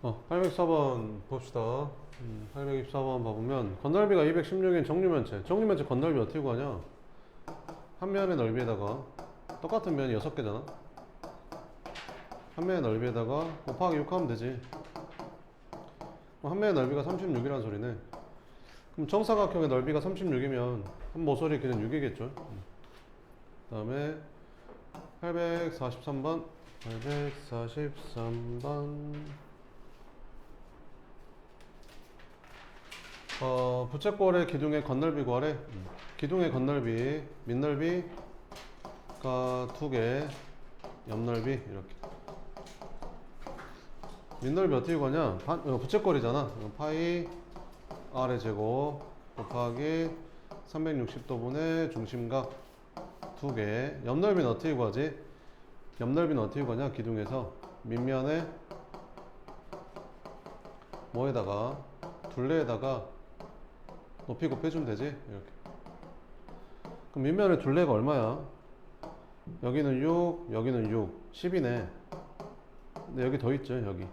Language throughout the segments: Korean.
804번 봅시다. 824번 봐보면 건널비가 216인 정류면체. 정류면체 건널비 어떻게 구하냐? 한 면의 넓이에다가 똑같은 면이 6개잖아. 한 면의 넓이에다가 곱하기 6 하면 되지. 한 면의 넓이가 36이란 소리네. 그럼 정사각형의 넓이가 36이면 한 모서리 그냥 6이겠죠. 그 다음에 843번 부채꼴의 기둥의 건널비 구하래. 기둥의 건널비, 밑넓이가 2개, 옆넓이 이렇게. 밑넓이 어떻게 구하냐? 부채꼴이잖아. 파이 r의 제곱 곱하기 360도분의 중심각 2개. 옆넓이는 어떻게 구하지? 옆넓이는 어떻게 구하냐? 기둥에서 밑면에 뭐에다가 둘레에다가 높이 곱해주면 되지. 이렇게. 그럼 밑면의 둘레가 얼마야? 여기는 6, 여기는 6, 10이네. 근데 여기 더 있죠, 여기.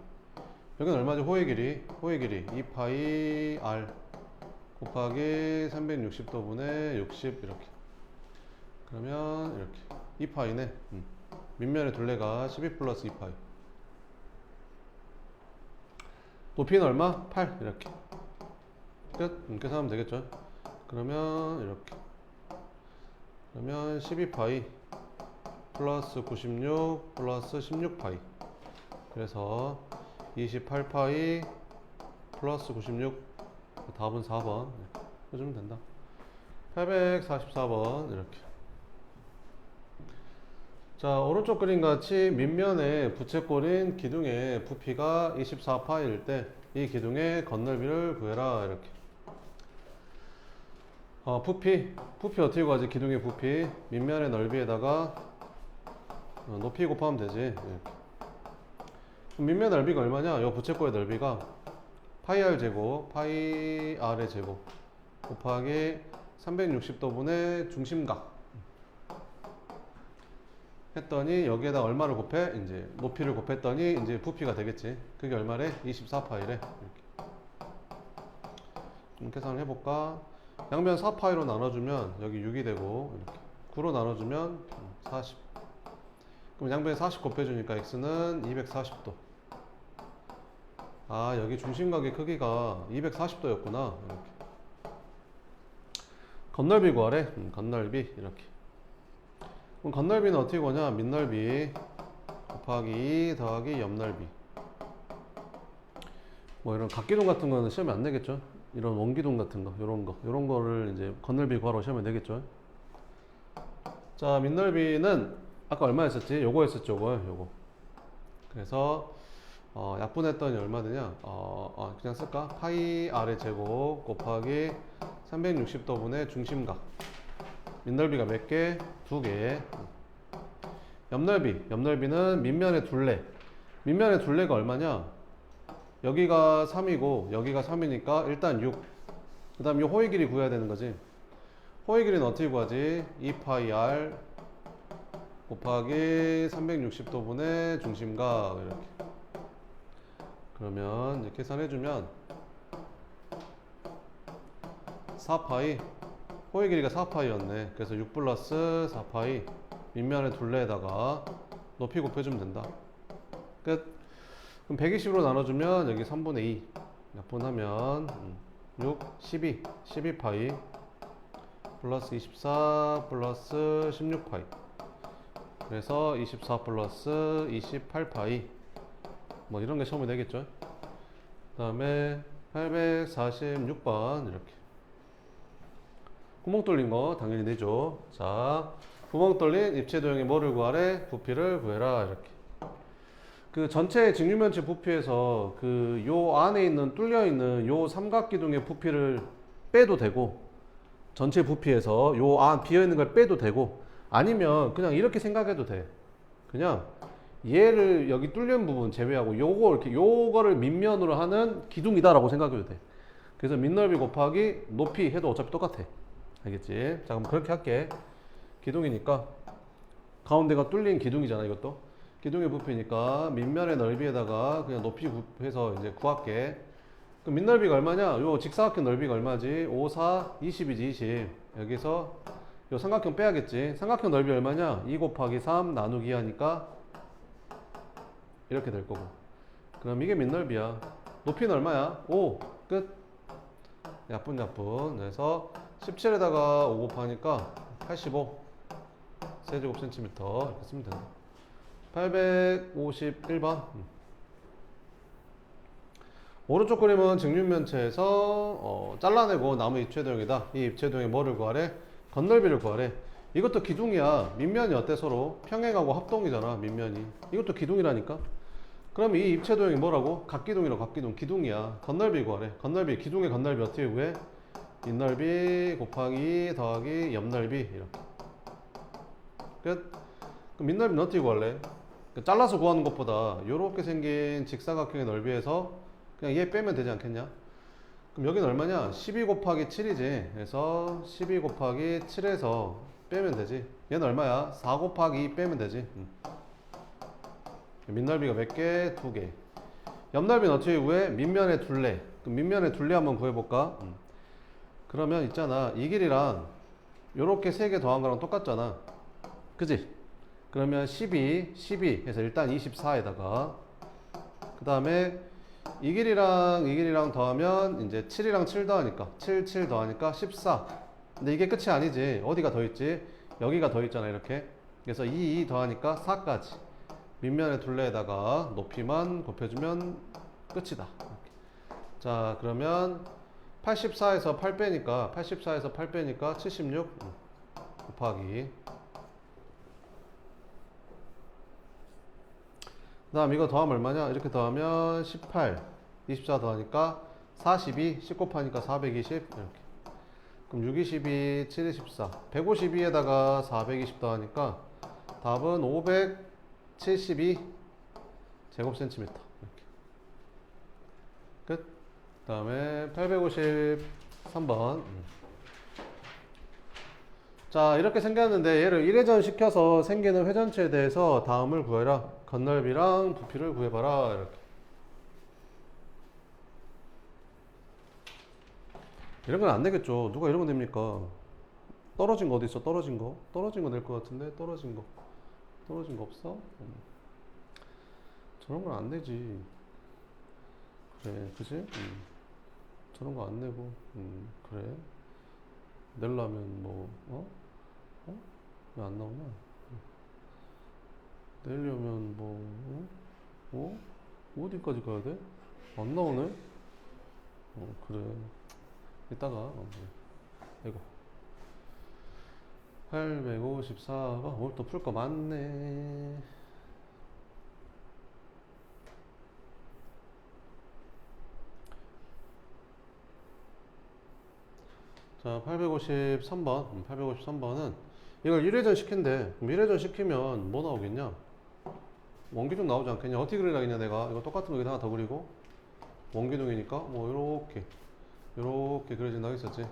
여기는 얼마죠? 호의 길이 2파이 r 곱하기 360도분의 60 이렇게. 그러면 이렇게 2파이네. 밑면의 둘레가 12 플러스 2파이. 높이는 얼마? 8 이렇게. 끝. 계산하면 되겠죠. 그러면 이렇게. 그러면 12파이 플러스 96 플러스 16파이. 그래서 28파이 플러스 96. 답은 4번. 해주면 된다. 844번 이렇게. 자, 오른쪽 그림 같이 밑면에 부채꼴인 기둥의 부피가 24파이일 때 이 기둥의 건널비를 구해라. 이렇게. 부피 어떻게 구하지? 기둥의 부피 밑면의 넓이에다가 높이 곱하면 되지. 이렇게. 밑면 넓이가 얼마냐? 이 부채꼴의 넓이가 파이 r 제곱 파이 r의 제곱 곱하기 360도분의 중심각 했더니 여기에다 얼마를 곱해? 이제 높이를 곱했더니 이제 부피가 되겠지. 그게 얼마래? 24파이래. 이렇게. 그럼 계산을 해볼까? 양면 4파이로 나눠주면 여기 6이 되고 이렇게 9로 나눠주면 40. 그럼 양변에 40 곱해주니까 x는 240도. 아, 여기 중심각의 크기가 240도였구나. 이렇게. 건널비 구하래. 건널비 이렇게. 그럼 건널비는 어떻게 구하냐? 밑넓이 곱하기 2 더하기 옆넓이. 뭐 이런 각기둥 같은 거는 시험에 안 내겠죠? 이런 원기둥 같은 거, 요런 거를 이제 건널비 구하러 시험에 내겠죠? 자, 밑넓이는 아까 얼마였었지? 요거였었죠, 요거. 그래서 약분했더니 얼마 되냐? 그냥 쓸까? 파이 r의 제곱 곱하기 360도분의 중심각. 밑넓이가 몇 개? 2개. 옆넓이는 밑면의 둘레. 밑면의 둘레가 얼마냐? 여기가 3이고 여기가 3이니까 일단 6. 그 다음 이 호의 길이 구해야 되는 거지. 호의 길이는 어떻게 구하지? 2파이 r 곱하기 360도분의 중심각 이렇게. 그러면 이제 계산해주면 4파이 호의 길이가 4파이였네. 그래서 6 플러스 4파이 밑면의 둘레에다가 높이 곱해주면 된다. 끝. 그럼 120으로 나눠주면 여기 3분의 2 약분하면 6, 12파이 플러스 24 플러스 16파이. 그래서 24 플러스 28파이. 뭐 이런 게 시험이 되겠죠. 그 다음에 846번 이렇게. 구멍 뚫린 거 당연히 내죠. 자, 구멍 뚫린 입체 도형의 뭐를 구하래? 부피를 구해라. 이렇게. 그 전체 직류면체 부피에서 그 요 안에 있는 뚫려 있는 요 삼각기둥의 부피를 빼도 되고, 전체 부피에서 요 안 비어 있는 걸 빼도 되고, 아니면 그냥 이렇게 생각해도 돼. 그냥 얘를 여기 뚫린 부분 제외하고 요거를 밑면으로 하는 기둥이다라고 생각해도 돼. 그래서 밑넓이 곱하기 높이 해도 어차피 똑같아. 알겠지? 자, 그럼 그렇게 할게. 기둥이니까 가운데가 뚫린 기둥이잖아, 이것도. 기둥의 부피니까 밑면의 넓이에다가 그냥 높이 곱해서 이제 구할게. 그럼 밑넓이가 얼마냐? 요 직사각형 넓이가 얼마지? 5, 4, 20이지 20. 여기서 요 삼각형 빼야겠지. 삼각형 넓이 얼마냐? 2 곱하기 3 나누기 하니까 이렇게 될 거고. 그럼 이게 밑넓이야. 높이는 얼마야? 5. 끝. 야뿐야뿐. 그래서 17에다가 5 곱하니까 85 세제곱 센티미터 이렇게 쓰면 된다. 851번. 오른쪽 그림은 직육면체에서 잘라내고 나무 입체도형이다. 이 입체도형의 뭐를 구하래? 건넓이를 구하래. 이것도 기둥이야. 밑면이 어때 서로? 평행하고 합동이잖아. 밑면이. 이것도 기둥이라니까. 그럼 이 입체도형이 뭐라고? 각기둥이라고. 각기둥. 기둥이야. 건넓이 구하래. 건넓이. 기둥의 건넓이 어떻게 구해? 밑넓이 곱하기 더하기 옆넓이 이렇게. 끝. 그럼 밑넓이는 어떻게 구할래? 잘라서 구하는 것보다 이렇게 생긴 직사각형의 넓이에서 그냥 얘 빼면 되지 않겠냐? 그럼 여기는 얼마냐? 12 곱하기 7이지. 그래서 12 곱하기 7에서 빼면 되지. 얘는 얼마야? 4 곱하기 2 빼면 되지. 밑넓이가 몇 개? 2개. 옆넓이는 어떻게 구해? 밑면의 둘레. 그럼 밑면의 둘레 한번 구해볼까? 그러면 있잖아. 이 길이랑 요렇게 3개 더한 거랑 똑같잖아. 그지? 그러면 12 해서 일단 24에다가 그 다음에 이 길이랑 더하면 이제 7이랑 7 더하니까 7 더하니까 14. 근데 이게 끝이 아니지. 어디가 더 있지? 여기가 더 있잖아. 이렇게. 그래서 2 더하니까 4까지. 밑면의 둘레에다가 높이만 곱해주면 끝이다. 이렇게. 자, 그러면 84에서 8 빼니까 76 곱하기 그 다음 이거 더하면 얼마냐? 이렇게 더하면 18 24 더하니까 42 10 곱하니까 420 이렇게. 그럼 6, 22, 7, 24 152에다가 420 더하니까 답은 572 제곱센티미터 이렇게. 끝. 그 다음에 853번. 자, 이렇게 생겼는데 얘를 1회전 시켜서 생기는 회전체에 대해서 다음을 구해라. 건넓이랑 부피를 구해봐라. 이렇게. 이런 건 안 되겠죠. 누가 이런 거 됩니까? 떨어진 거 어디 있어? 떨어진 거? 떨어진 거 낼 것 같은데? 떨어진 거 없어? 저런 건 안 되지. 그래, 그지? 저런 거 안 내고, 그래. 내려면 뭐, 왜 안 나오냐? 내려면 뭐, 어디까지 가야 돼? 안 나오네? 그래. 이따가, 이거. 854번. 오늘 또 풀 거 많네. 자, 853번. 853번은 이걸 1회전 시킨대. 그럼 1회전 시키면 뭐 나오겠냐? 원기둥 나오지 않겠냐? 어떻게 그리라겠냐, 내가. 이거 똑같은 거 여기다 하나 더 그리고. 원기둥이니까, 뭐, 요렇게 그려진다 했었지.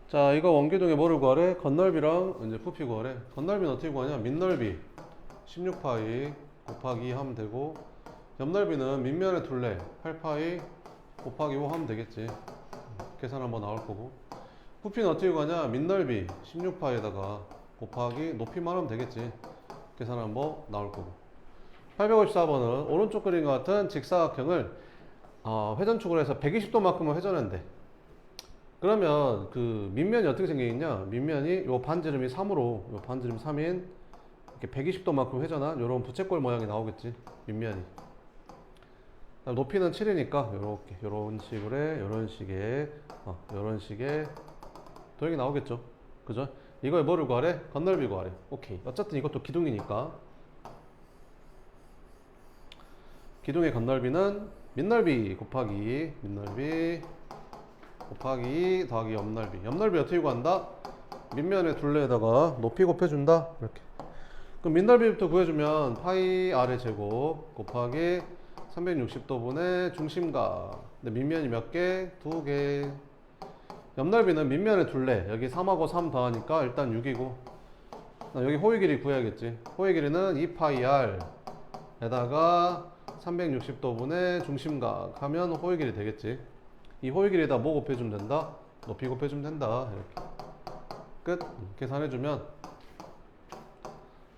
자, 이거 원기둥에 뭐를 구하래? 건넓이랑 이제 부피 구하래. 건넓이는 어떻게 구하냐? 밑넓이 16파이 곱하기 2 하면 되고, 옆넓이는 밑면의 둘레 8파이 곱하기 5 하면 되겠지. 계산 한번 나올 거고. 부피는 어떻게 구하냐? 밑넓이 16파이에다가 곱하기 높이만 하면 되겠지. 계산 한번 나올 거고. 854번은 오른쪽 그림과 같은 직사각형을 회전축으로 해서 120도만큼은 회전한대. 그러면 그 밑면이 어떻게 생기겠냐? 밑면이 요 반지름이 3으로, 요 반지름 3인 이렇게 120도만큼 회전한 요런 부채꼴 모양이 나오겠지. 밑면이. 높이는 7이니까 요렇게 요런 식의 도형이 나오겠죠. 그죠? 이거에 뭐를 구하래? 건넓이 구하래. 오케이. 어쨌든 이것도 기둥이니까 기둥의 건넓이는 밑넓이 곱하기 더하기 옆넓이. 옆넓이 어떻게 구한다? 밑면의 둘레에다가 높이 곱해준다. 이렇게. 그럼 밑넓이부터 구해주면 파이 r의 제곱 곱하기 360도분의 중심각. 근데 밑면이 몇 개? 2개. 옆넓이는 밑면의 둘레. 여기 3하고 3 더하니까 일단 6이고. 여기 호의 길이 구해야겠지. 호의 길이는 2파이 r에다가 360도분의 중심각 하면 호의 길이 되겠지. 이 호의 길이에다 뭐 곱해주면 된다? 높이 곱해주면 된다. 이렇게 끝. 계산해주면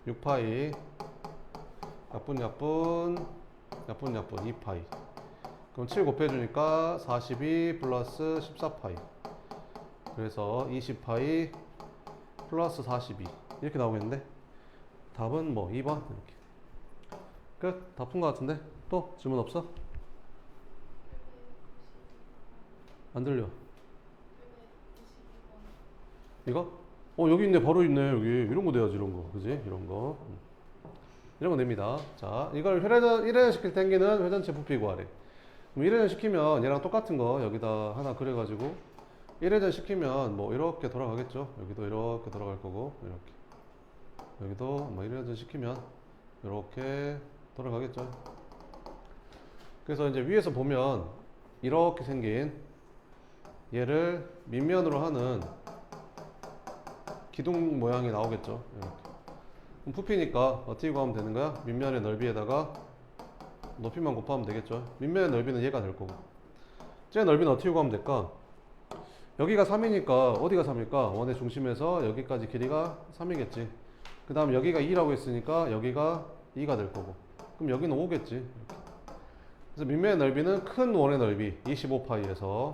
6파이 약분 2파이. 그럼 7 곱해주니까 42 플러스 14파이. 그래서 20파이 플러스 42 이렇게 나오겠는데 답은 뭐 2번 이렇게 끝. 다 푼 것 같은데 또 질문 없어? 안 들려. 이거? 여기 있네. 바로 있네. 여기 이런 거 돼야지. 이런 거 그지? 이런 거 됩니다. 자, 이걸 1회전 시킬 땡기는 회전체 부피 구하래. 그럼 1회전 시키면 얘랑 똑같은 거 여기다 하나 그려가지고 1회전 시키면 뭐 이렇게 돌아가겠죠. 여기도 이렇게 돌아갈 거고 이렇게 여기도 뭐 1회전 시키면 이렇게 돌아가겠죠. 그래서 이제 위에서 보면 이렇게 생긴 얘를 밑면으로 하는 기둥 모양이 나오겠죠. 이렇게. 그럼 부피니까 어떻게 구하면 되는 거야? 밑면의 넓이에다가 높이만 곱하면 되겠죠. 밑면의 넓이는 얘가 될 거고 쟤 넓이는 어떻게 구하면 될까? 여기가 3이니까 어디가 3일까? 원의 중심에서 여기까지 길이가 3이겠지. 그 다음 여기가 2라고 했으니까 여기가 2가 될 거고 그럼 여기는 5겠지. 그래서 밑면의 넓이는 큰 원의 넓이 25파이에서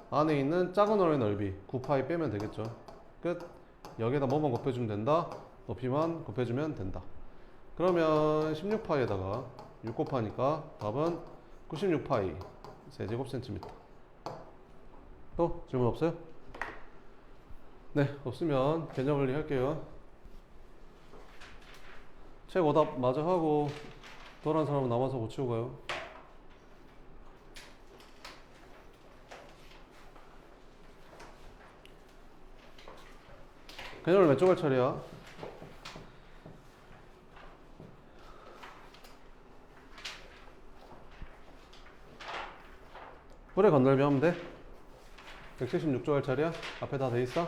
안에 있는 작은 원의 넓이 9파이 빼면 되겠죠. 끝. 여기에다 뭐만 곱해주면 된다? 높이만 곱해주면 된다. 그러면 16파이에다가 6 곱하니까 답은 96파이 세제곱센티미터. 또 질문 없어요? 네, 없으면 개념 원리 할게요. 책 오답 마저 하고 덜한 사람은 남아서 고치고 가요. 개념을 몇 조각 처리야? 뿔의 건널비 하면 돼? 176조각 처리야? 앞에 다 돼 있어?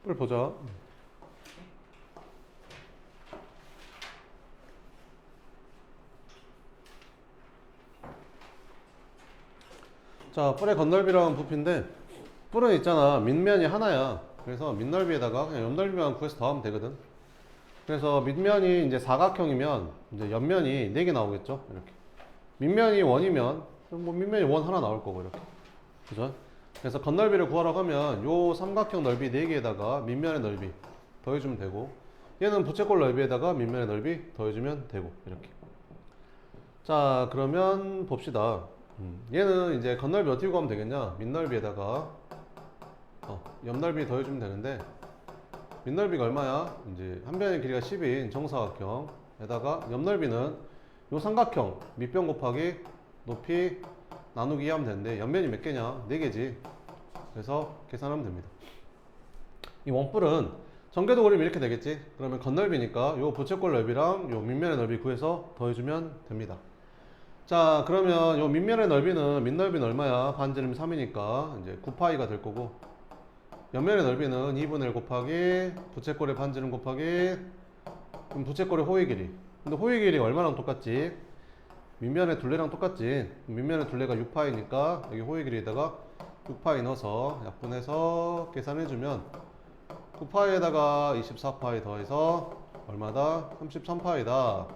뿔 보자. 자, 뿔의 건널비라는 부피인데 뿔은 있잖아. 밑면이 하나야. 그래서 밑넓이에다가 그냥 옆넓이만 구해서 더하면 되거든. 그래서 밑면이 이제 사각형이면 이제 옆면이 4개 나오겠죠. 이렇게. 밑면이 원이면 뭐 밑면이 원 하나 나올 거고 이렇게. 그죠? 그래서 건널비를 구하라고 하면 요 삼각형 넓이 4개에다가 밑면의 넓이 더해주면 되고 얘는 부채꼴 넓이에다가 밑면의 넓이 더해주면 되고 이렇게. 자, 그러면 봅시다. 얘는 이제 건널비 어떻게 구하면 되겠냐? 밑넓이에다가 옆넓이 더해주면 되는데 밑넓이가 얼마야? 이제 한 변의 길이가 10인 정사각형에다가 옆넓이는 요 삼각형 밑변 곱하기 높이 나누기 하면 되는데 옆면이 몇 개냐? 4개지. 그래서 계산하면 됩니다. 이 원뿔은 전개도 그리면 이렇게 되겠지. 그러면 건넓이니까 요 부채꼴 넓이랑 요 밑면의 넓이 구해서 더해주면 됩니다. 자, 그러면 요 밑면의 넓이는 밑넓이는 얼마야? 반지름이 3이니까 이제 9파이가 될 거고 옆면의 넓이는 2분의 1 곱하기 부채꼴의 반지름 곱하기 그럼 부채꼴의 호의 길이. 근데 호의 길이가 얼마랑 똑같지? 밑면의 둘레랑 똑같지. 밑면의 둘레가 6파이니까 여기 호의 길이에다가 6파이 넣어서 약분해서 계산해주면 9파이에다가 24파이 더해서 얼마다? 33파이다.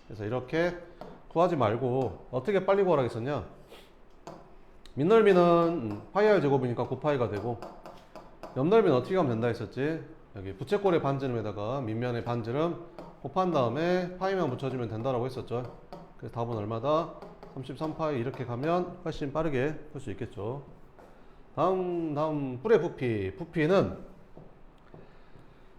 그래서 이렇게 구하지 말고 어떻게 빨리 구하라 했었냐? 밑넓이는 파이 r 제곱이니까 9파이가 되고 옆넓이는 어떻게 하면 된다 했었지? 여기 부채꼴의 반지름에다가 밑면의 반지름 곱한 다음에 파이만 붙여주면 된다라고 했었죠. 그래서 답은 얼마다? 33파이. 이렇게 가면 훨씬 빠르게 풀 수 있겠죠. 다음 뿔의 부피. 부피는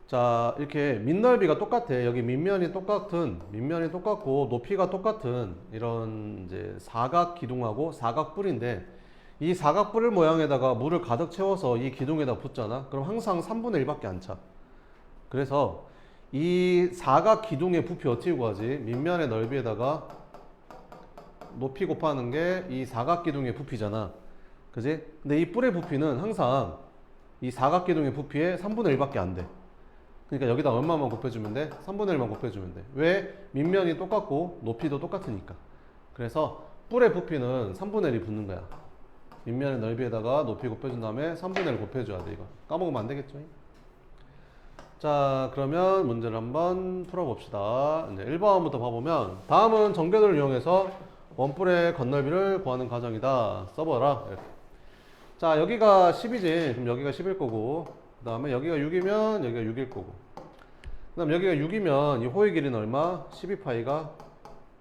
자, 이렇게 밑넓이가 똑같아. 여기 밑면이 똑같고 높이가 똑같은 이런 이제 사각 기둥하고 사각 뿔인데, 이 사각 뿔 모양에다가 물을 가득 채워서 이 기둥에다 붓잖아. 그럼 항상 3분의 1밖에 안 차. 그래서 이 사각 기둥의 부피 어떻게 구하지? 밑면의 넓이에다가 높이 곱하는 게 이 사각 기둥의 부피잖아. 그지? 근데 이 뿔의 부피는 항상 이 사각 기둥의 부피의 3분의 1밖에 안 돼. 그러니까 여기다 얼마만 곱해주면 돼? 3분의 1만 곱해주면 돼. 왜? 밑면이 똑같고 높이도 똑같으니까. 그래서 뿔의 부피는 3분의 1이 붙는 거야. 밑면의 넓이에다가 높이 곱해준 다음에 3분의 1 곱해줘야 돼. 이거 까먹으면 안 되겠죠? 자, 그러면 문제를 한번 풀어봅시다. 이제 1번부터 봐보면, 다음은 정궤도를 이용해서 원뿔의 건널비를 구하는 과정이다. 써봐라. 이렇게. 자, 여기가 10이지. 그럼 여기가 10일 거고, 그 다음에 여기가 6이면 여기가 6일 거고, 그 다음 여기가 6이면 이 호의 길이는 얼마? 12파이가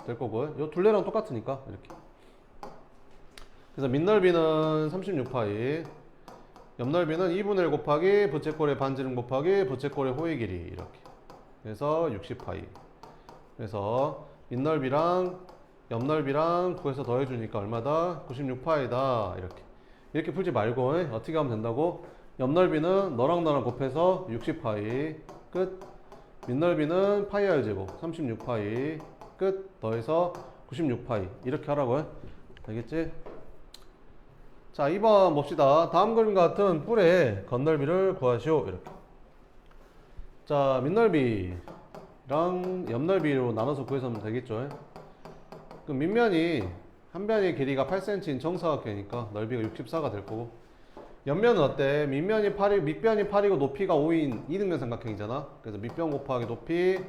될 거고, 요 둘레랑 똑같으니까 이렇게. 그래서 밑넓이는 36파이, 옆넓이는 2분의 1 곱하기 부채꼴의 반지름 곱하기 부채꼴의 호의 길이, 이렇게. 그래서 60파이. 그래서 밑넓이랑 옆넓이랑 구해서 더해주니까 얼마다? 96파이다. 이렇게 풀지 말고 어떻게 하면 된다고? 옆넓이는 너랑 나랑 곱해서 60파이 끝. 밑넓이는 파이 r 제곱 36파이 끝 더해서 96파이 이렇게 하라고 해. 알겠지? 자, 2번 봅시다. 다음 그림과 같은 뿔의 건널비를 구하시오. 이렇게. 자, 밑넓이랑 옆넓이로 나눠서 구해서면 되겠죠. 그럼 밑면이 한 변의 길이가 8cm인 정사각형이니까 넓이가 64가 될 거고, 옆면은 어때? 밑변이 8이고 높이가 5인 이등변 삼각형이잖아. 그래서 밑변 곱하기 높이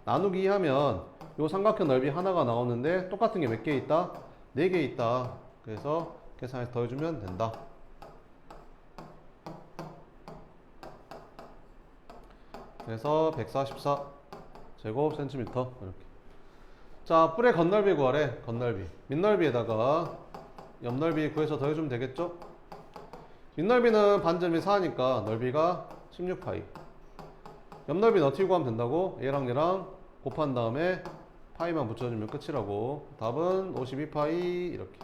나누기 2 하면 요 삼각형 넓이 하나가 나오는데 똑같은 게 몇 개 있다? 4개 있다. 그래서 계산해서 더해주면 된다. 그래서 144 제곱 센티미터 이렇게. 자, 뿔의 건널비 구하래. 건널비. 밑넓이에다가 옆넓이 구해서 더해주면 되겠죠? 밑넓이는 반지름이 4니까 넓이가 16파이. 옆넓이는 어떻게 구하면 된다고? 얘랑 얘랑 곱한 다음에 파이만 붙여주면 끝이라고. 답은 52파이 이렇게.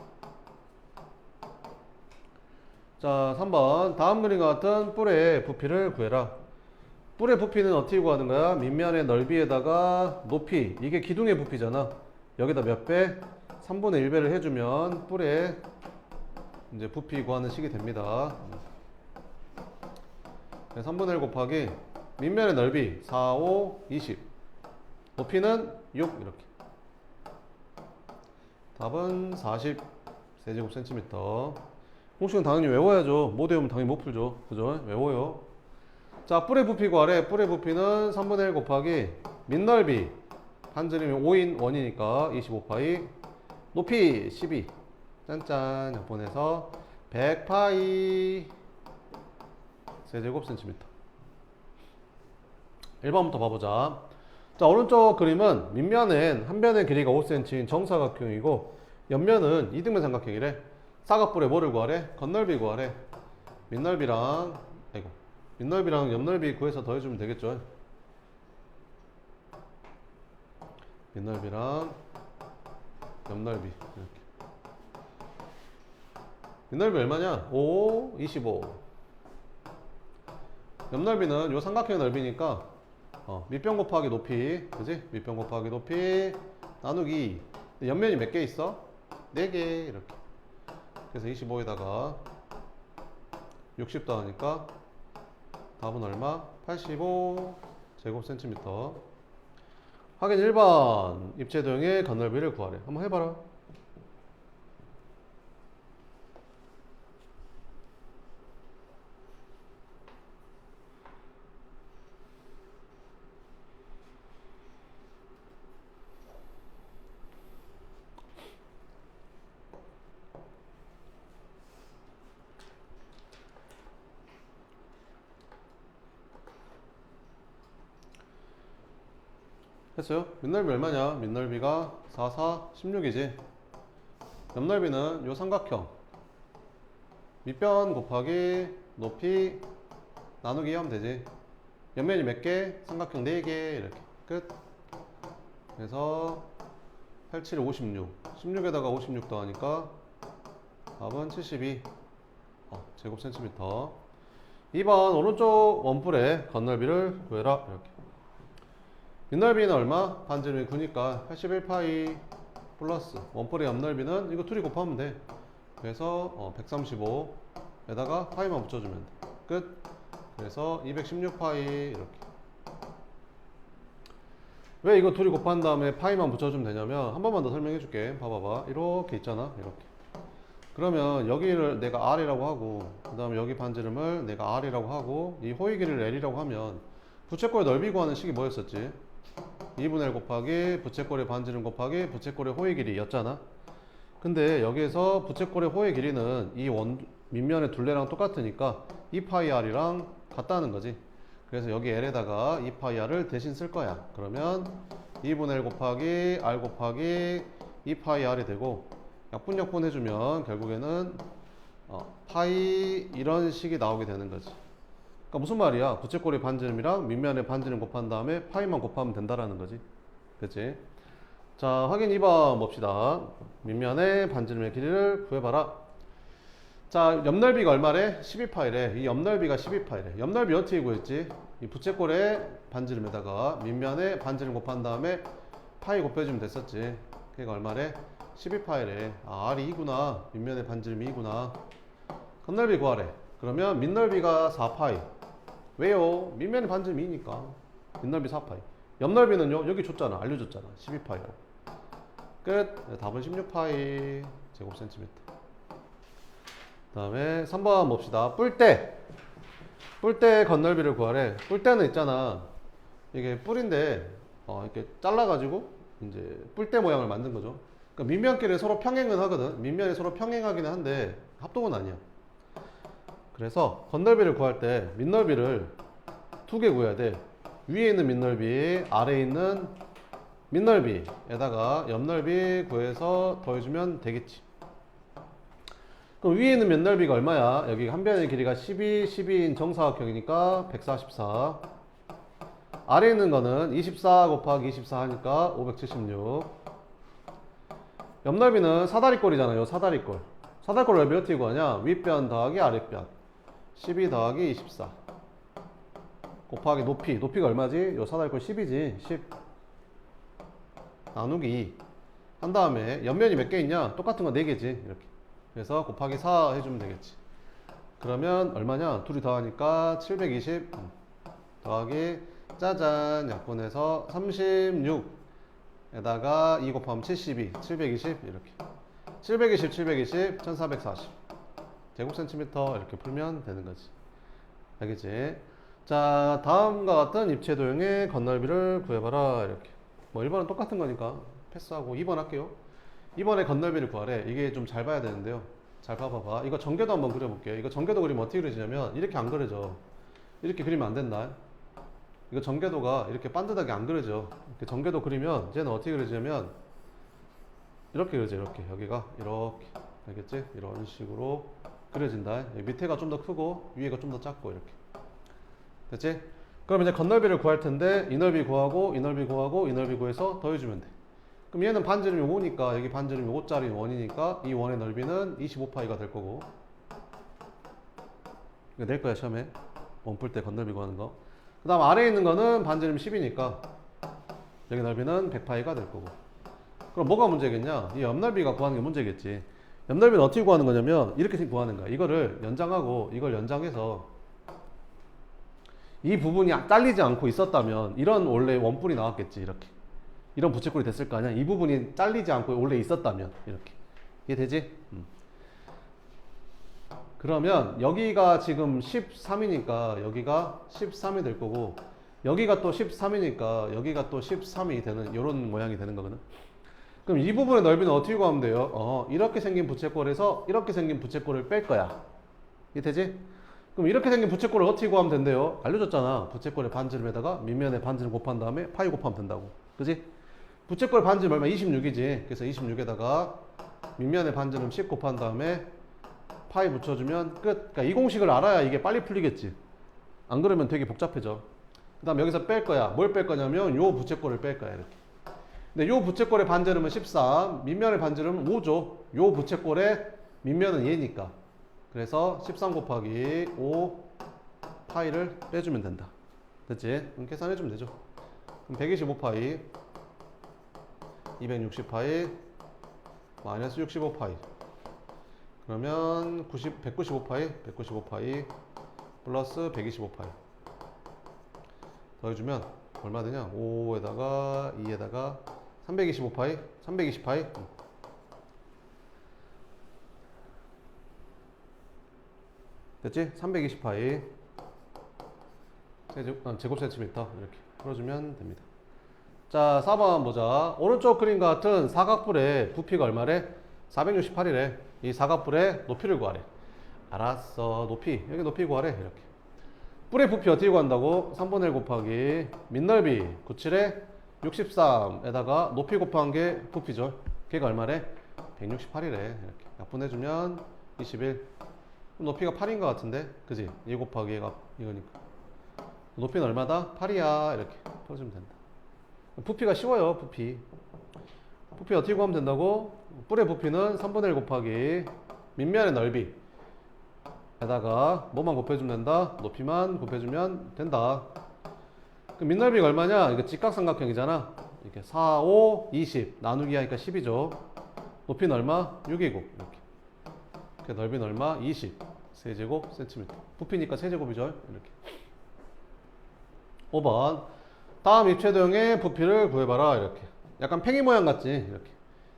자, 3번 다음 그림과 같은 뿔의 부피를 구해라. 뿔의 부피는 어떻게 구하는 거야? 밑면의 넓이에다가 높이, 이게 기둥의 부피잖아. 여기다 몇 배? 3분의 1배를 해주면 뿔의 이제 부피 구하는 식이 됩니다. 3분의 1 곱하기 밑면의 넓이 4, 5, 20 높이는 6 이렇게. 답은 40 세제곱 센티미터. 공식은 당연히 외워야죠. 못 외우면 당연히 못 풀죠. 그죠? 외워요. 자, 뿔의 부피 구하래. 뿔의 부피는 3분의 1 곱하기 밑넓이 반지름이 5인 원이니까 25파이 높이 12 짠짠 약분해서 100파이 세제곱 센티미터. 1번부터 봐보자. 자, 오른쪽 그림은 밑면은 한 변의 길이가 5cm인 정사각형이고 옆면은 이등변 삼각형이래. 사각뿔에 뭐를 구하래? 건널비 구하래. 밑넓이랑 옆넓이 구해서 더해주면 되겠죠. 밑넓이랑 옆넓이 이렇게. 밑넓이 얼마냐? 5, 25. 옆넓이는 요 삼각형의 넓이니까 밑변 곱하기 높이, 그지? 밑변 곱하기 높이 나누기. 옆면이 몇 개 있어? 4개 이렇게. 그래서 25에다가 60 더하니까 답은 얼마? 85 제곱 센티미터. 확인 1번 입체도형의 건널비를 구하래. 한번 해봐라. 했어요? 밑넓이 얼마냐? 밑넓이가 4, 4, 16이지. 옆넓이는 요 삼각형 밑변 곱하기 높이 나누기 하면 되지. 옆면이 몇 개? 삼각형 4개 이렇게 끝. 그래서 87에 56 16에다가 56 더하니까 답은 72 제곱센티미터. 2번 오른쪽 원뿔의 건널비를 구해라 이렇게. 밑넓이는 얼마? 반지름이 9니까 81파이 플러스 원뿔의 옆넓이는 이거 둘이 곱하면 돼. 그래서 135에다가 파이만 붙여주면 돼. 끝. 그래서 216파이 이렇게. 왜 이거 둘이 곱한 다음에 파이만 붙여주면 되냐면 한 번만 더 설명해 줄게. 봐봐봐. 이렇게 있잖아. 이렇게. 그러면 여기를 내가 R이라고 하고 그 다음에 여기 반지름을 내가 R이라고 하고 이 호의 길이를 L이라고 하면 부채꼴의 넓이 구하는 식이 뭐였었지? 2분의 1 곱하기 부채꼴의 반지름 곱하기 부채꼴의 호의 길이였잖아. 근데 여기에서 부채꼴의 호의 길이는 이 밑면의 둘레랑 똑같으니까 2파이 R이랑 같다는 거지. 그래서 여기 L에다가 2파이 R을 대신 쓸 거야. 그러면 2분의 1 곱하기 R 곱하기 2파이 R이 되고 약분약분 해주면 결국에는 파이 이런 식이 나오게 되는 거지. 그러니까 무슨 말이야? 부채꼴의 반지름이랑 밑면의 반지름 곱한 다음에 파이만 곱하면 된다라는 거지. 그치? 자, 확인 2번 봅시다. 밑면의 반지름의 길이를 구해봐라. 자, 옆넓이가 얼마래? 12파이래. 이 옆넓이가 12파이래. 옆넓이 어떻게 구했지? 이 부채꼴의 반지름에다가 밑면의 반지름 곱한 다음에 파이 곱해주면 됐었지. 그게 얼마래? 12파이래. 아, R이 2구나. 밑면의 반지름이 2구나. 건넓이 구하래. 그러면 밑넓이가 4파이. 왜요? 밑면의 반지름이 2니까. 밑넓이 4파이. 옆넓이는요? 여기 줬잖아. 알려줬잖아. 12파이. 끝. 답은 16파이 제곱센티미터. 그 다음에 3번 봅시다. 뿔대. 뿔대 건넓이를 구하래. 뿔대는 있잖아. 이게 뿔인데, 이렇게 잘라가지고, 이제 뿔대 모양을 만든 거죠. 그러니까 밑면끼리 서로 평행은 하거든. 밑면이 서로 평행하기는 한데, 합동은 아니야. 그래서 건넓이를 구할 때 밑넓이를 2개 구해야 돼. 위에 있는 밑넓이, 아래에 있는 밑넓이에다가 옆넓이 구해서 더해주면 되겠지. 그럼 위에 있는 밑넓이가 얼마야? 여기 한 변의 길이가 12인 정사각형이니까 144. 아래에 있는 거는 24 곱하기 24 하니까 576. 옆넓이는 사다리꼴이잖아요. 사다리꼴. 사다리꼴 넓이 어떻게 구하냐? 윗변 더하기 아랫변. 12 더하기 24 곱하기 높이. 높이가 얼마지? 요 사다리꼴 10이지. 10 나누기 2 한 다음에 옆면이 몇 개 있냐? 똑같은 거 4개지. 이렇게. 그래서 곱하기 4 해주면 되겠지. 그러면 얼마냐? 둘이 더하니까 720 더하기 짜잔 약분해서 36에다가 2 곱하면 72 720 이렇게 720 1440 제곱센티미터 이렇게 풀면 되는 거지. 알겠지? 자, 다음과 같은 입체 도형의 건넓이를 구해봐라 이렇게. 뭐 1번은 똑같은 거니까 패스하고 2번 할게요. 2번의 건넓이를 구하래. 이게 좀 잘 봐야 되는데요. 잘 봐봐봐. 이거 전개도 한번 그려볼게요. 이거 전개도 그리면 어떻게 그려지냐면 이렇게 안 그려져. 이렇게 그리면 안 된다. 이거 전개도가 이렇게 반듯하게 안 그려져. 이렇게 전개도 그리면 쟤는 어떻게 그려지냐면 이렇게 그려져. 이렇게 여기가 이렇게. 알겠지? 이런 식으로 그려진다. 밑에가 좀 더 크고 위에가 좀 더 작고 이렇게. 됐지? 그럼 이제 건넓이를 구할 텐데 이 넓이 구하고 이 넓이 구하고 이 넓이 구해서 더해주면 돼. 그럼 얘는 반지름이 5니까 여기 반지름이 5짜리 원이니까 이 원의 넓이는 25파이가 될 거고. 이거 낼 거야 시험에. 원뿔 때 건넓이 구하는 거. 그 다음 아래에 있는 거는 반지름 10이니까 여기 넓이는 100파이가 될 거고. 그럼 뭐가 문제겠냐? 이 옆넓이가 구하는 게 문제겠지. 옆넓이는 어떻게 구하는 거냐면 이렇게 구하는 거야. 이거를 연장하고 이걸 연장해서 이 부분이 잘리지 않고 있었다면 이런 원래 원뿔이 나왔겠지. 이렇게 이런 부채꼴이 됐을 거 아니야. 이 부분이 잘리지 않고 원래 있었다면 이렇게. 이해되지? 그러면 여기가 지금 13이니까 여기가 13이 될 거고 여기가 또 13이니까 여기가 또 13이 되는 이런 모양이 되는 거거든. 그럼 이 부분의 넓이는 어떻게 구하면 돼요? 이렇게 생긴 부채꼴에서 이렇게 생긴 부채꼴을 뺄 거야. 이해되지? 그럼 이렇게 생긴 부채꼴을 어떻게 구하면 된대요? 알려줬잖아. 부채꼴의 반지름에다가 밑면의 반지름 곱한 다음에 파이 곱하면 된다고. 그지? 부채꼴 반지름 얼마? 26이지. 그래서 26에다가 밑면의 반지름 10 곱한 다음에 파이 붙여주면 끝. 그러니까 이 공식을 알아야 이게 빨리 풀리겠지. 안 그러면 되게 복잡해져. 그 다음 여기서 뺄 거야. 뭘 뺄 거냐면 요 부채꼴을 뺄 거야. 이렇게. 근데 요 부채꼴의 반지름은 13, 밑면의 반지름은 5죠. 요 부채꼴의 밑면은 얘니까. 그래서 13 곱하기 5 파이를 빼주면 된다. 됐지? 그럼 계산해주면 되죠. 그럼 125파이 260파이 마이너스 65파이 그러면 195파이 플러스 125파이 더해주면 얼마 되냐? 5에다가 2에다가 325파이 320파이 됐지? 320파이 제곱 센티미터 이렇게 풀어주면 됩니다. 자, 4번 보자. 오른쪽 그림과 같은 사각뿔의 부피가 얼마래? 468이래. 이 사각뿔의 높이를 구하래. 알았어. 높이. 여기 높이 구하래. 이렇게. 뿔의 부피 어떻게 구한다고? 3분의 1 곱하기 밑넓이 97에 63에다가 높이 곱한 게 부피죠. 걔가 얼마래? 168이래. 이렇게. 약분해주면 21. 높이가 8인 것 같은데? 그지? 2 곱하기 얘가 이거니까. 높이는 얼마다? 8이야. 이렇게 풀어주면 된다. 부피가 쉬워요. 부피 어떻게 구하면 된다고? 뿔의 부피는 3분의 1 곱하기 밑면의 넓이 에다가 뭐만 곱해주면 된다? 높이만 곱해주면 된다. 그럼 밑넓이가 얼마냐? 이거 직각삼각형이잖아. 이렇게 4, 5, 20 나누기 하니까 10이죠. 높이는 얼마? 6이고 이렇게 넓이는 얼마? 20 세제곱 센티미터. 부피니까 세제곱이죠. 이렇게. 5번 다음 입체도형의 부피를 구해봐라. 이렇게 약간 팽이 모양 같지? 이렇게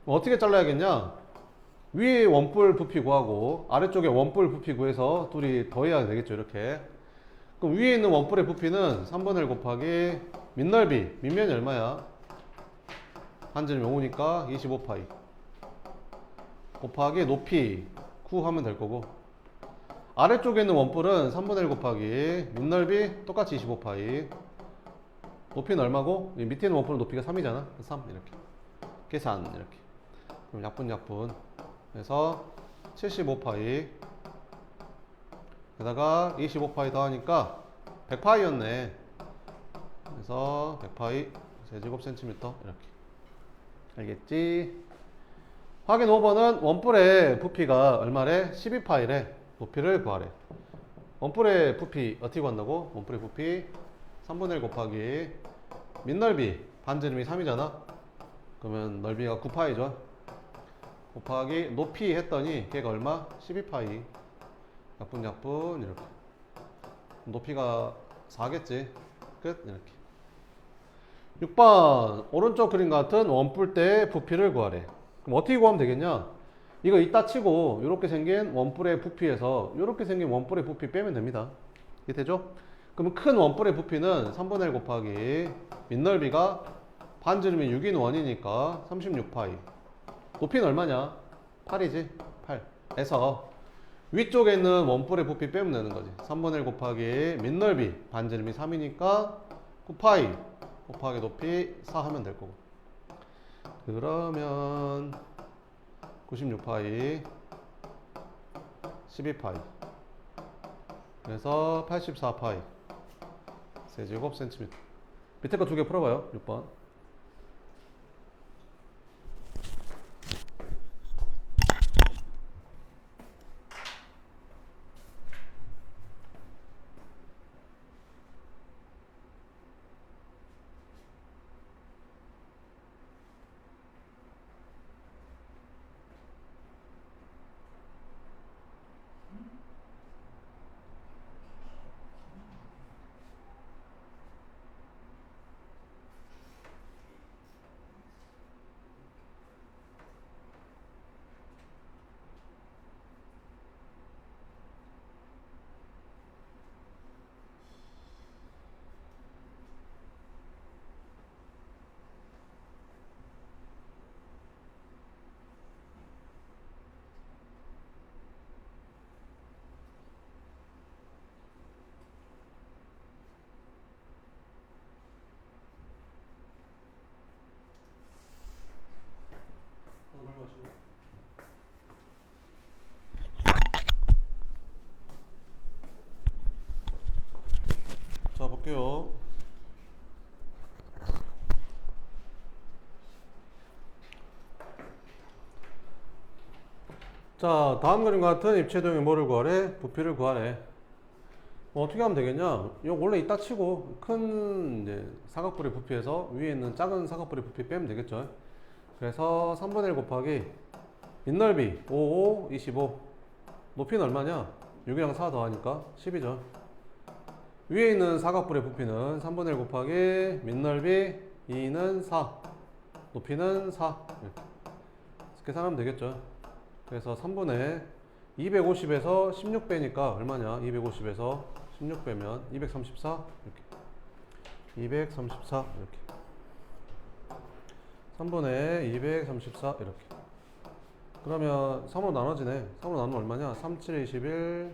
어떻게 잘라야겠냐? 위에 원뿔 부피 구하고 아래쪽에 원뿔 부피 구해서 둘이 더해야 되겠죠. 이렇게. 그럼 위에 있는 원뿔의 부피는 3분의 1 곱하기 밑넓이 밑면이 얼마야? 반지름 0이니까 25파이 곱하기 높이 9 하면 될 거고 아래쪽에 있는 원뿔은 3분의 1 곱하기 밑넓이 똑같이 25파이 높이는 얼마고? 밑에 있는 원뿔은 높이가 3이잖아. 3 이렇게 계산 이렇게. 그럼 약분 그래서 75파이 게다가 25파이 더하니까 100파이였네. 그래서 100파이 제곱 센티미터 이렇게. 알겠지? 확인 5번은 원뿔의 부피가 얼마래? 12파이래. 높이를 구하래. 원뿔의 부피 어떻게 구한다고? 원뿔의 부피 3분의 1 곱하기 밑넓이 반지름이 3이잖아. 그러면 넓이가 9파이죠. 곱하기 높이 했더니 걔가 얼마? 12파이 약분 이렇게. 높이가 4겠지. 끝. 이렇게. 6번 오른쪽 그림 같은 원뿔대의 부피를 구하래. 그럼 어떻게 구하면 되겠냐? 이거 이따 치고 이렇게 생긴 원뿔의 부피에서 이렇게 생긴 원뿔의 부피 빼면 됩니다. 이해되죠? 그러면 큰 원뿔의 부피는 3분의 1 곱하기 밑넓이가 반지름이 6인 원이니까 36파이 높이는 얼마냐? 8이지? 8 에서 위쪽에 있는 원뿔의 부피 빼면 되는 거지. 3분의 1 곱하기 밑넓이 반지름이 3이니까 9파이 곱하기 높이 4 하면 될 거고 그러면 96파이 12파이 그래서 84파이 세제곱 센티미터. 밑에 거 두 개 풀어봐요. 6번. 자 볼게요. 자, 다음 그림과 같은 입체 도형의 뭐를 구하래? 부피를 구하래. 어떻게 하면 되겠냐? 이거 원래 이따 치고 큰 이제 사각뿔의 부피에서 위에 있는 작은 사각뿔의 부피 빼면 되겠죠. 그래서 3분의 1 곱하기 밑넓이 5, 5, 25. 높이는 얼마냐? 6이랑 4 더하니까 10이죠. 위에 있는 사각뿔의 부피는 3분의 1 곱하기 밑넓이 2는 4. 높이는 4. 이렇게 계산하면 되겠죠. 그래서 3분의 250에서 16 빼니까 얼마냐? 250에서 16 빼면 234 이렇게 234 이렇게 3분의 234 이렇게 그러면 3으로 나눠지네. 3으로 나누면 얼마냐? 3, 7, 21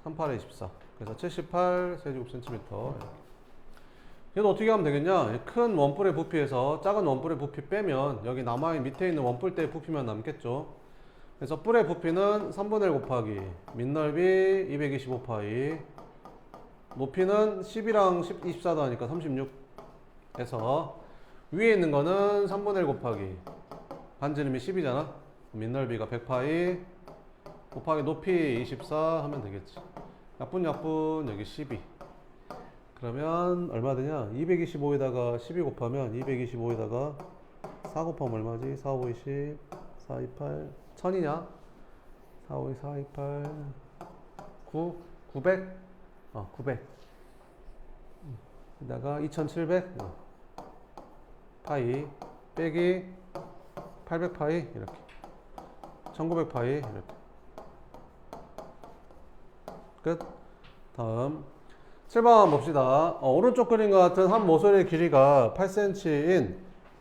3, 8, 24 그래서 78 세제곱센티미터. 얘도 어떻게 하면 되겠냐? 큰 원뿔의 부피에서 작은 원뿔의 부피 빼면 여기 남아있는 밑에 있는 원뿔대의 부피만 남겠죠. 그래서 뿔의 부피는 3분의 1 곱하기 밑넓이 225파이 높이는 10이랑 24 더하니까 36 해서 위에 있는 거는 3분의 1 곱하기 반지름이 10이잖아. 밑넓이가 100파이 곱하기 높이 24 하면 되겠지. 약분 여기 12 그러면 얼마 되냐? 225에다가 12 곱하면 225에다가 4 곱하면 얼마지? 4, 5, 20 4, 2, 8 1000이냐? 4, 5, 2, 4, 2, 8 9 900 900 에다가 2700 파이 빼기 800 파이 이렇게 1900 파이 이렇게 끝. 다음 7번 봅시다. 오른쪽 그림과 같은 한 모서리의 길이가 8cm인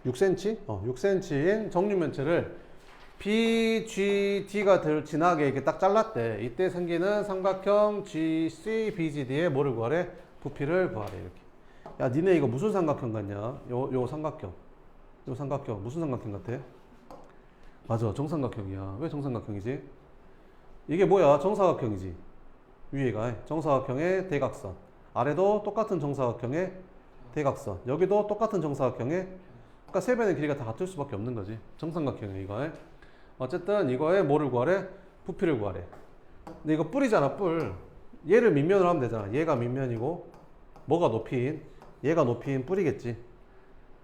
6cm? 6cm인 정육면체를 BGD가 지나게 이렇게 딱 잘랐대. 이때 생기는 삼각형 GCBGD의 뭐를 구하래? 부피를 구하래. 이렇게. 야, 니네 이거 무슨 삼각형 같냐? 요 삼각형. 요 삼각형. 무슨 삼각형 같아? 맞아. 정삼각형이야. 왜 정삼각형이지? 이게 뭐야? 정사각형이지. 위에가 정사각형의 대각선. 아래도 똑같은 정사각형의 대각선. 여기도 똑같은 정사각형의 그러니까 세 변의 길이가 다 같을 수밖에 없는 거지. 정삼각형이야, 이거. 어쨌든 이거에 뭐를 구하래? 부피를 구하래. 근데 이거 뿔이잖아, 뿔. 얘를 밑면으로 하면 되잖아. 얘가 밑면이고 뭐가 높이인? 얘가 높이인 뿔이겠지.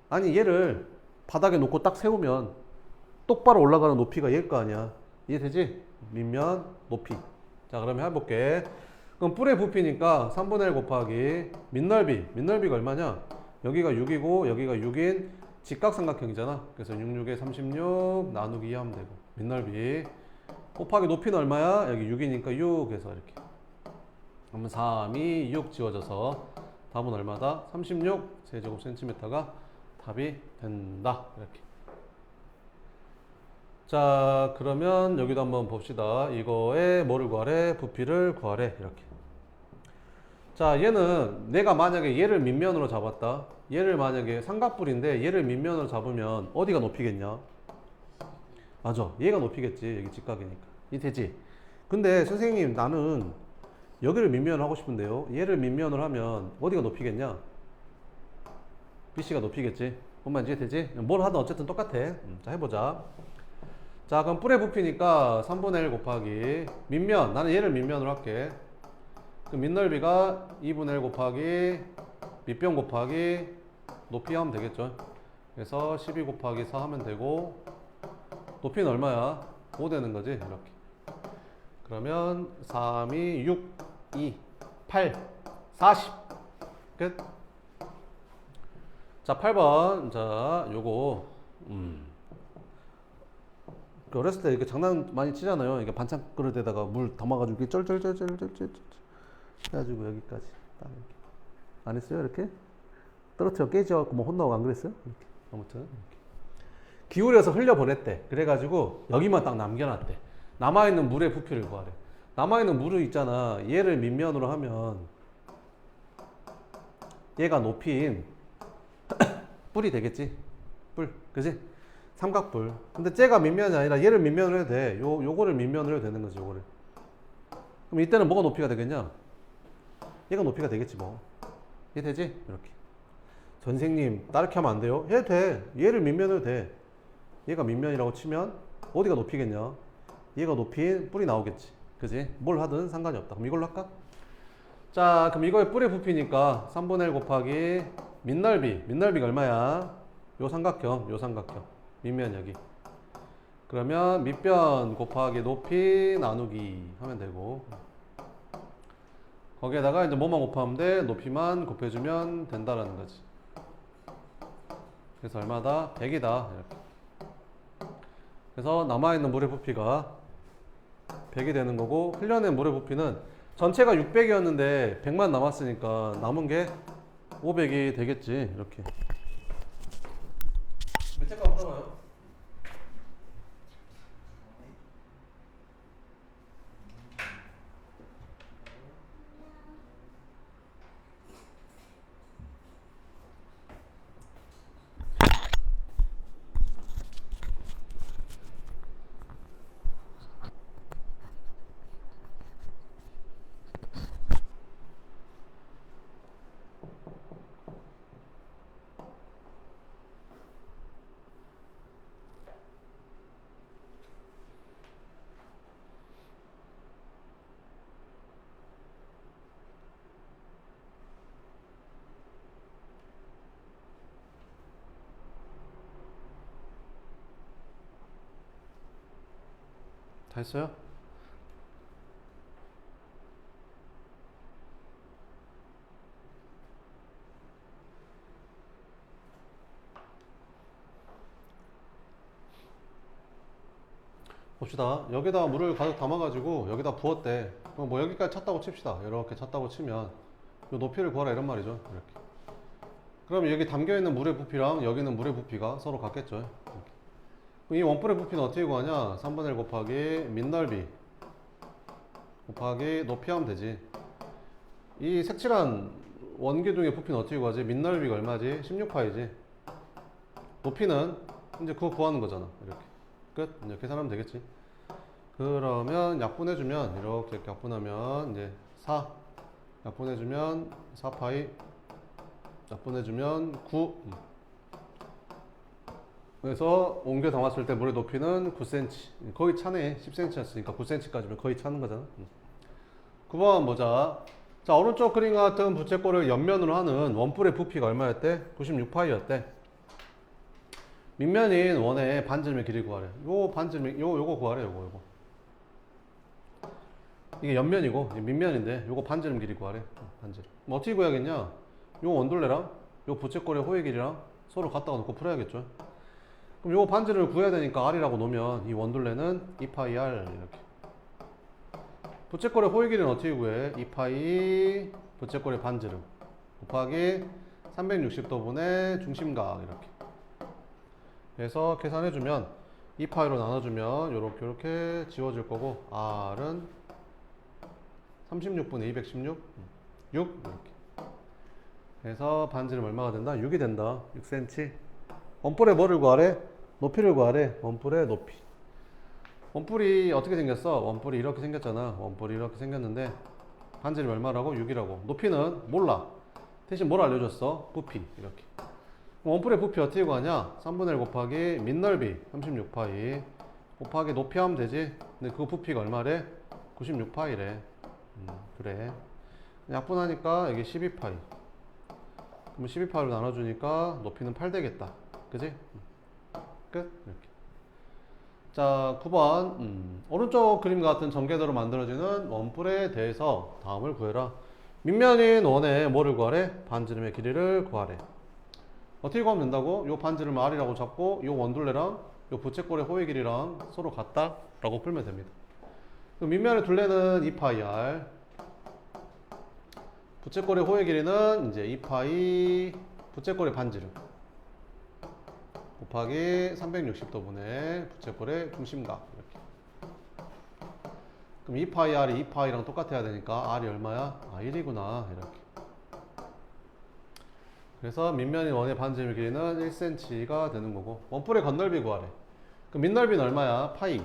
아니 얘를 바닥에 놓고 딱 세우면 똑바로 올라가는 높이가 얘일 거 아니야. 이해되지? 밑면, 높이. 자, 그러면 해볼게. 그럼 뿔의 부피니까 3분의 1 곱하기 밑넓이가 얼마냐? 여기가 6이고 여기가 6인 직각삼각형이잖아. 그래서 66에 36 나누기 2 하면 되고 밑넓이 곱하기 높이는 얼마야? 여기 6이니까 6 해서 이렇게 그러면 3이 6 지워져서 답은 얼마다? 36 세제곱센티미터가 답이 된다. 이렇게. 자, 그러면 여기도 한번 봅시다. 이거에 뭐를 구하래? 부피를 구하래. 이렇게. 자, 얘는 내가 만약에 얘를 밑면으로 잡았다. 얘를 만약에 삼각뿔인데 얘를 밑면으로 잡으면 어디가 높이겠냐? 맞아. 얘가 높이겠지. 여기 직각이니까. 이 되지? 근데 선생님 나는 여기를 밑면으로 하고 싶은데요. 얘를 밑면으로 하면 어디가 높이겠냐? BC가 높이겠지. 뭔 말인지 이해되지? 뭘 하든 어쨌든 똑같아. 자, 해보자. 자, 그럼 뿔의 부피니까 3분의 1 곱하기 밑면. 나는 얘를 밑면으로 할게. 그럼 밑넓이가 2분의 1 곱하기 밑변 곱하기 높이 하면 되겠죠. 그래서 12 곱하기 4 하면 되고 높이는 얼마야? 5 되는 거지. 이렇게. 그러면 3이 6, 2, 8, 40. 끝. 자, 8번. 자, 요거 어렸을 때 이렇게 장난 많이 치잖아요. 이게 반찬 그릇에다가 물 담아가지고 이렇게 쩔쩔쩔쩔쩔쩔 해가지고 여기까지 딱 이렇게. 안 했어요? 이렇게 떨어뜨려 깨져갖고 뭐 혼나고 안 그랬어요? 이렇게. 아무튼 이렇게. 기울여서 흘려보냈대. 그래가지고 여기만 딱 남겨놨대. 남아있는 물의 부피를 구하래. 남아있는 물을 있잖아. 얘를 밑면으로 하면 얘가 높이인 뿔이 되겠지. 뿔, 그지? 삼각뿔. 근데 쟤가 밑면이 아니라 얘를 밑면으로 해도 돼. 요거를 밑면으로 해도 되는 거지. 요거를. 그럼 이때는 뭐가 높이가 되겠냐? 얘가 높이가 되겠지 뭐. 이해 되지? 이렇게. 선생님 다르게 하면 안 돼요? 해도 돼. 얘를 밑면으로 돼. 얘가 밑면이라고 치면 어디가 높이겠냐? 얘가 높이인 뿔이 나오겠지. 그지? 뭘 하든 상관이 없다. 그럼 이걸로 할까? 자, 그럼 이거의 뿔의 부피니까 3분의 1 곱하기 민넓이가 얼마야? 요 삼각형, 밑면 여기. 그러면 밑변 곱하기 높이 나누기 하면 되고, 거기에다가 이제 뭐만 곱하면 돼? 높이만 곱해주면 된다라는 거지. 그래서 얼마다? 100이다. 이렇게. 그래서 남아있는 물의 부피가 100이 되는 거고, 흘려낸 물의 부피는 전체가 600이었는데 100만 남았으니까 남은 게 500이 되겠지. 이렇게. 밑에 거 풀어봐요. 다 했어요? 봅시다. 여기다 물을 가득 담아가지고 여기다 부었대. 그럼 뭐 여기까지 찼다고 칩시다. 이렇게 찼다고 치면 요 높이를 구하라 이런 말이죠. 이렇게. 그럼 여기 담겨있는 물의 부피랑 여기는 물의 부피가 서로 같겠죠. 이렇게. 그럼 이 원뿔의 부피는 어떻게 구하냐? 3분의 1 곱하기 밑넓이 곱하기 높이 하면 되지. 이 색칠한 원기둥의 부피는 어떻게 구하지? 밑넓이가 얼마지? 16파이지. 높이는 이제 그거 구하는 거잖아. 이렇게. 끝. 이제 계산하면 되겠지. 그러면 약분해주면 이렇게 약분하면 이제 4 약분해주면 4파이 약분해주면 9. 그래서 옮겨 담았을 때 물의 높이는 9cm. 거의 차네. 10cm였으니까 9cm까지면 거의 차는 거잖아. 9번 보자. 자, 오른쪽 그림과 같은 부채꼴을 옆면으로 하는 원뿔의 부피가 얼마였대? 96파이였대. 밑면인 원의 반지름의 길이 구하래. 요 반지름, 요거 구하래. 요거. 이게 옆면이고 밑면인데 요거 반지름 길이 구하래. 반지름. 뭐 어떻게 구해야겠냐? 요 원둘레랑 요 부채꼴의 호의 길이랑 서로 갖다가 놓고 풀어야겠죠. 그럼 요 반지름을 구해야 되니까 R이라고 놓으면 이 원둘레는 2파이 R 이렇게. 부채꼴의 호의 길이는 어떻게 구해? 2파이 부채꼴의 반지름 곱하기 360도분의 중심각 이렇게. 그래서 계산해주면 2파이로 나눠주면 요렇게 지워질 거고 R은 36분의 216 6 이렇게. 그래서 반지름 얼마가 된다? 6이 된다. 6cm. 원뿔의 뭐를 구하래? 높이를 구하래. 원뿔의 높이. 원뿔이 어떻게 생겼어? 원뿔이 이렇게 생겼잖아. 원뿔이 이렇게 생겼는데 반지름 얼마라고? 6이라고. 높이는 몰라. 대신 뭘 알려줬어? 부피. 이렇게. 원뿔의 부피 어떻게 구하냐? 3분의 1 곱하기 밑넓이 36파이 곱하기 높이 하면 되지. 근데 그 부피가 얼마래? 96파이래. 그래. 약분하니까 이게 12파이. 그럼 12파이로 나눠주니까 높이는 8 되겠다. 그지? 끝. 이렇게. 자, 9번. 오른쪽 그림과 같은 전개도로 만들어지는 원뿔에 대해서 다음을 구해라. 밑면인 원의 뭐를 구하래? 반지름의 길이를 구하래. 어떻게 구하면 된다고? 요 반지름을 R이라고 잡고 요 원둘레랑 요 부채꼴의 호의 길이랑 서로 같다 라고 풀면 됩니다. 그럼 밑면의 둘레는 2파이 R, 부채꼴의 호의 길이는 이제 2파이 부채꼴의 반지름 곱하기 360도분의 부채꼴의 중심각 이렇게. 그럼 2파이 R이 2파이랑 똑같아야 되니까 R이 얼마야? 1이구나 이렇게. 그래서 밑면인 원의 반지름 길이는 1cm가 되는 거고 원뿔의 겉넓이 구하래. 그럼 밑넓이는 얼마야? 파이.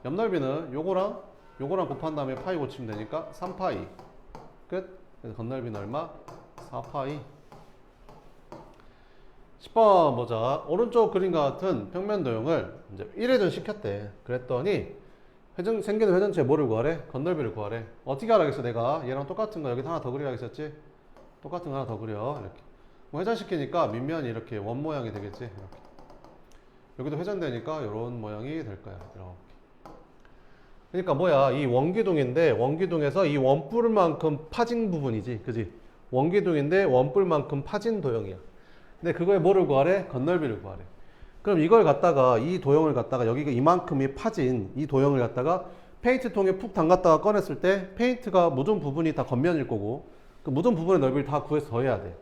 옆넓이는 요거랑 곱한 다음에 파이 고치면 되니까 3파이. 끝. 그래서 겉넓이는 얼마? 4파이. 10번 보자. 오른쪽 그림과 같은 평면 도형을 이제 1회전 시켰대. 그랬더니 생기는 회전체의 뭐를 구하래? 건널비를 구하래. 어떻게 하라겠어 내가? 얘랑 똑같은 거 여기 하나 더 그리라 했었지? 똑같은 거 하나 더 그려. 이렇게. 뭐 회전시키니까 밑면이 이렇게 원 모양이 되겠지? 이렇게. 여기도 회전되니까 이런 모양이 될 거야. 이렇게. 그러니까 뭐야? 이 원기둥인데 원기둥에서 이 원뿔만큼 파진 부분이지. 그지? 원기둥인데 원뿔만큼 파진 도형이야. 근데 그거에 뭐를 구하래? 건널비를 구하래. 그럼 이걸 갖다가 이 도형을 갖다가 여기가 이만큼이 파진 이 도형을 갖다가 페인트통에 푹 담갔다가 꺼냈을 때 페인트가 묻은 부분이 다 겉면일 거고 그 묻은 부분의 넓이를 다 구해서 더해야 돼.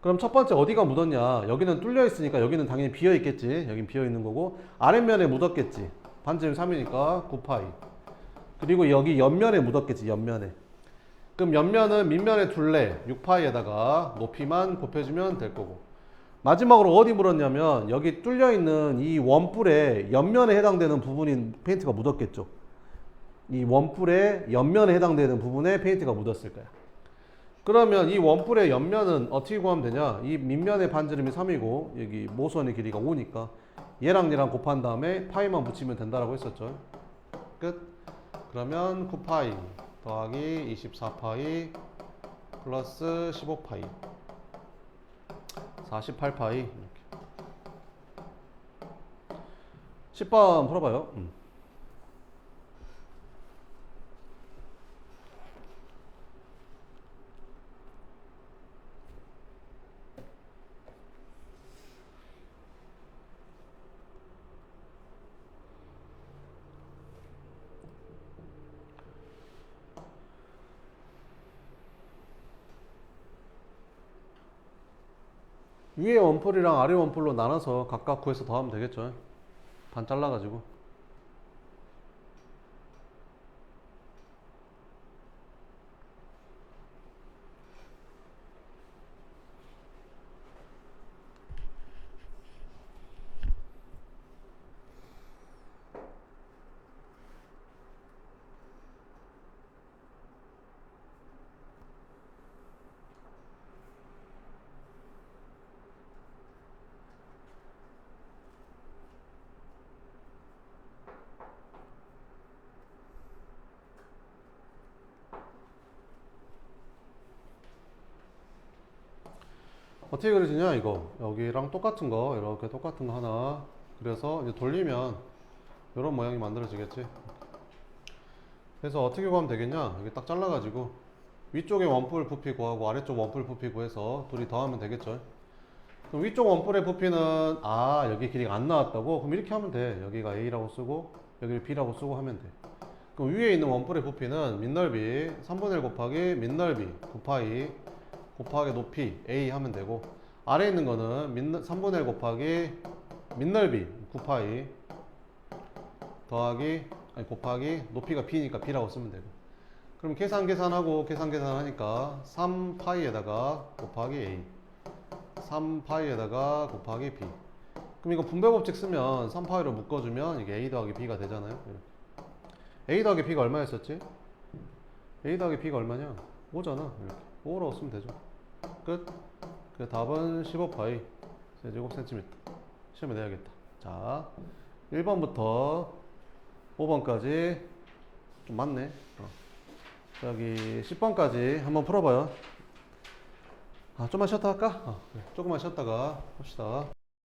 그럼 첫 번째 어디가 묻었냐? 여기는 뚫려 있으니까 여기는 당연히 비어 있겠지. 여긴 비어 있는 거고 아랫면에 묻었겠지. 반지름 3이니까 9파이. 그리고 여기 옆면에 묻었겠지. 옆면에. 그럼 옆면은 밑면에 둘레 6파이에다가 높이만 곱해주면 될 거고. 마지막으로 어디 묻었냐면 여기 뚫려 있는 이 원뿔의 옆면에 해당되는 부분인 페인트가 묻었겠죠. 이 원뿔의 옆면에 해당되는 부분에 페인트가 묻었을 거야. 그러면 이 원뿔의 옆면은 어떻게 구하면 되냐? 이 밑면의 반지름이 3이고 여기 모선의 길이가 5니까 얘랑 얘랑 곱한 다음에 파이만 붙이면 된다라고 했었죠. 끝. 그러면 9파이 더하기 24파이 플러스 15파이 48파이 이렇게. 10번 풀어봐요. 위에 원뿔이랑 아래 원뿔로 나눠서 각각 구해서 더하면 되겠죠. 반 잘라가지고. 어떻게 그려지냐 이거 여기랑 똑같은 거 이렇게 똑같은 거 하나 그래서 이제 돌리면 이런 모양이 만들어지겠지. 그래서 어떻게 구하면 되겠냐? 여기 딱 잘라가지고 위쪽에 원뿔 부피 구하고 아래쪽 원뿔 부피 구해서 둘이 더하면 되겠죠. 그럼 위쪽 원뿔의 부피는 여기 길이가 안 나왔다고? 그럼 이렇게 하면 돼. 여기가 A라고 쓰고 여기를 B라고 쓰고 하면 돼. 그럼 위에 있는 원뿔의 부피는 밑넓이 3분의 1 곱하기 밑넓이 9파이 곱하기 높이 A 하면 되고 아래에 있는 거는 3분의 1 곱하기 밑넓이 9파이 더하기 곱하기 높이가 B니까 B라고 쓰면 되고 그럼 계산하고 계산하니까 3파이에다가 곱하기 A 3파이에다가 곱하기 B 그럼 이거 분배 법칙 쓰면 3파이로 묶어주면 이게 A 더하기 B가 되잖아요. A 더하기 B가 얼마였었지? A 더하기 B가 얼마냐? 5잖아. 이렇게 5라고 쓰면 되죠. 끝. 그 답은 15파이 세제곱센티미터. 시험에 내야겠다. 자, 1번부터 5번까지 좀 많네. 여기 10번까지 한번 풀어봐요. 좀만 쉬었다 할까? 그래. 조금만 쉬었다가 합시다.